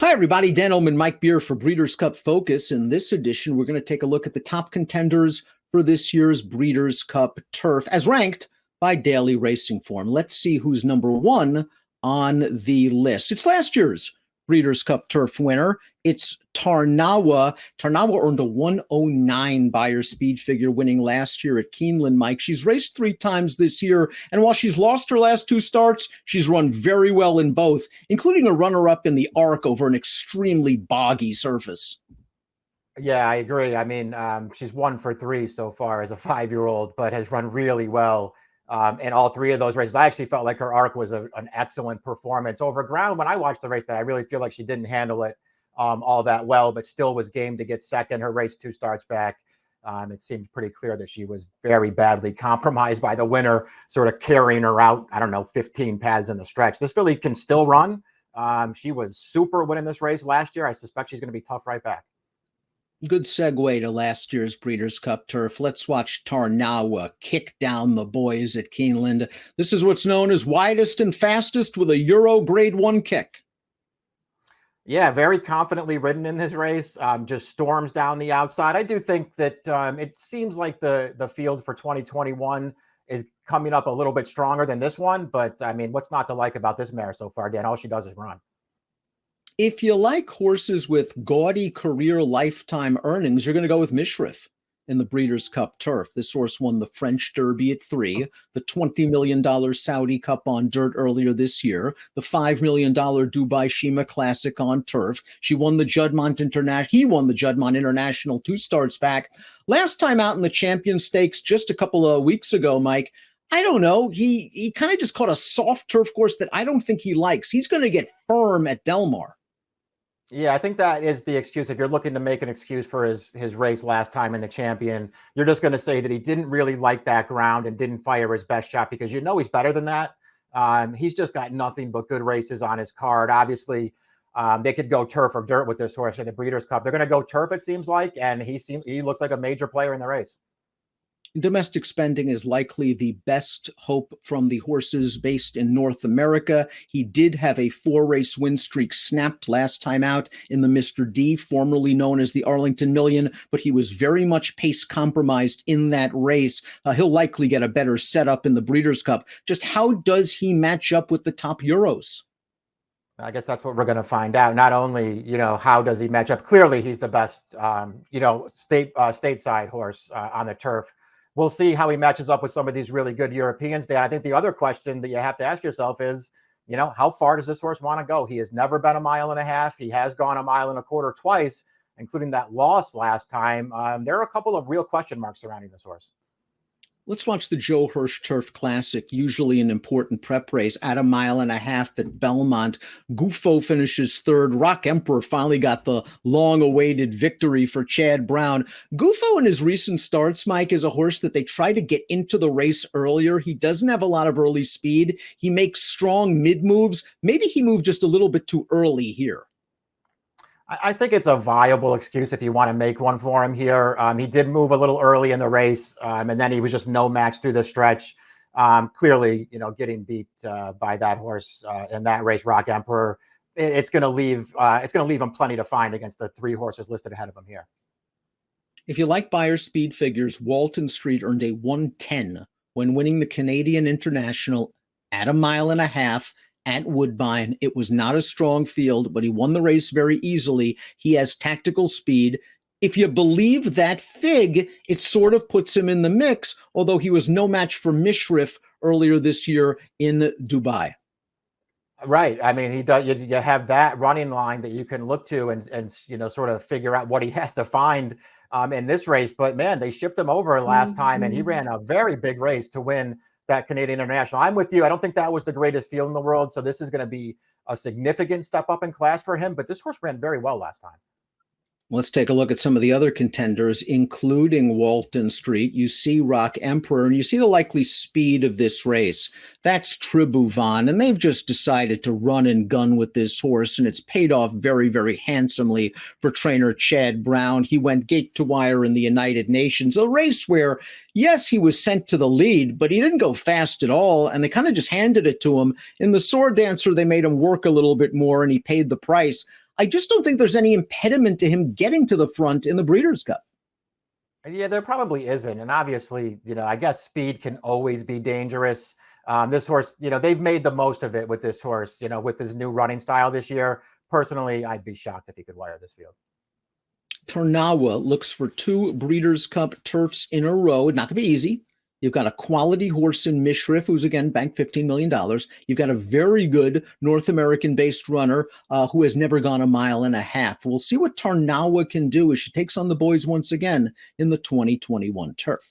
Hi, everybody. Dan Illman, Mike Beer for Breeders' Cup Focus. In this edition, we're going to take a look at the top contenders for this year's Breeders' Cup Turf as ranked by Daily Racing Form. Let's see who's number one on the list. It's last year's Breeders' Cup Turf winner. It's Tarnawa. Tarnawa earned a 109 Beyer speed figure, winning last year at Keeneland, Mike. She's raced 3 times this year, and while she's lost her last 2 starts, she's run very well in both, including a runner-up in the Arc over an extremely boggy surface. Yeah, I agree. I mean, she's 1 for 3 so far as a 5-year-old, but has run really well in all 3 of those races. I actually felt like her Arc was an excellent performance over ground. When I watched the race, that I really feel like she didn't handle it all that well, but still was game to get second. Her race 2 starts back. It seemed pretty clear that she was very badly compromised by the winner, sort of carrying her out, 15 paths in the stretch. This filly can still run. She was super winning this race last year. I suspect she's going to be tough right back. Good segue to last year's Breeders' Cup Turf. Let's watch Tarnawa kick down the boys at Keeneland. This is what's known as widest and fastest with a Euro Grade 1 kick. Yeah, very confidently ridden in this race. Just storms down the outside. I do think that it seems like the field for 2021 is coming up a little bit stronger than this one. But, I mean, what's not to like about this mare so far, Dan? All she does is run. If you like horses with gaudy career lifetime earnings, you're going to go with Mishrif in the Breeders' Cup Turf. This horse won the French Derby at 3, the $20 million Saudi Cup on dirt earlier this year, the $5 million Dubai Shima Classic on turf. She won the Juddmonte International. He won the Juddmonte International 2 starts back. Last time out in the Champion Stakes just a couple of weeks ago, Mike, I don't know. He kind of just caught a soft turf course that I don't think he likes. He's going to get firm at Del Mar. Yeah, I think that is the excuse. If you're looking to make an excuse for his race last time in the Champion, you're just going to say that he didn't really like that ground and didn't fire his best shot, because you know he's better than that. He's just got nothing but good races on his card. Obviously, they could go turf or dirt with this horse in the Breeders' Cup. They're going to go turf, it seems like, and he looks like a major player in the race. Domestic spending is likely the best hope from the horses based in North America. He did have a 4-race win streak snapped last time out in the Mr. D, formerly known as the Arlington Million, but he was very much pace compromised in that race. He'll likely get a better setup in the Breeders' Cup. Just how does he match up with the top Euros? I guess that's what we're going to find out. Not only, how does he match up? Clearly, he's the best, stateside horse on the turf. We'll see how he matches up with some of these really good Europeans. Dan, I think the other question that you have to ask yourself is, how far does this horse want to go? He has never been 1.5 miles. He has gone 1.25 miles twice, including that loss last time. There are a couple of real question marks surrounding this horse. Let's watch the Joe Hirsch Turf Classic, usually an important prep race at 1.5 miles at Belmont. Gufo finishes 3rd. Rock Emperor finally got the long-awaited victory for Chad Brown. Gufo in his recent starts, Mike, is a horse that they try to get into the race earlier. He doesn't have a lot of early speed. He makes strong mid-moves. Maybe he moved just a little bit too early here. I think it's a viable excuse if you want to make one for him here. He did move a little early in the race, and then he was just no match through the stretch. Clearly, getting beat by that horse in that race, Rock Emperor, it's going to leave him plenty to find against the 3 horses listed ahead of him here. If you like Beyer speed figures, Walton Street earned a 110 when winning the Canadian International at 1.5 miles at Woodbine. It was not a strong field, but he won the race very easily. He has tactical speed. If you believe that fig, it sort of puts him in the mix, although he was no match for Mishrif earlier this year in Dubai. Right. I mean, he does. You have that running line that you can look to and sort of figure out what he has to find in this race. But man, they shipped him over last time, and he ran a very big race to win that Canadian International. I'm with you. I don't think that was the greatest field in the world, so this is going to be a significant step up in class for him, but this horse ran very well last time. Let's take a look at some of the other contenders, including Walton Street. You see Rock Emperor, and you see the likely speed of this race. That's Tribhuvan, and they've just decided to run and gun with this horse, and it's paid off very, very handsomely for trainer Chad Brown. He went gate to wire in the United Nations, a race where, yes, he was sent to the lead, but he didn't go fast at all, and they kind of just handed it to him. In the Sword Dancer, they made him work a little bit more, and he paid the price. I just don't think there's any impediment to him getting to the front in the Breeders' Cup. Yeah, there probably isn't. And obviously, I guess speed can always be dangerous. This horse, they've made the most of it with this horse, with his new running style this year. Personally, I'd be shocked if he could wire this field. Tarnawa looks for 2 Breeders' Cup turfs in a row. Not going to be easy. You've got a quality horse in Mishrif, who's again banked $15 million. You've got a very good North American-based runner who has never gone 1.5 miles. We'll see what Tarnawa can do as she takes on the boys once again in the 2021 turf.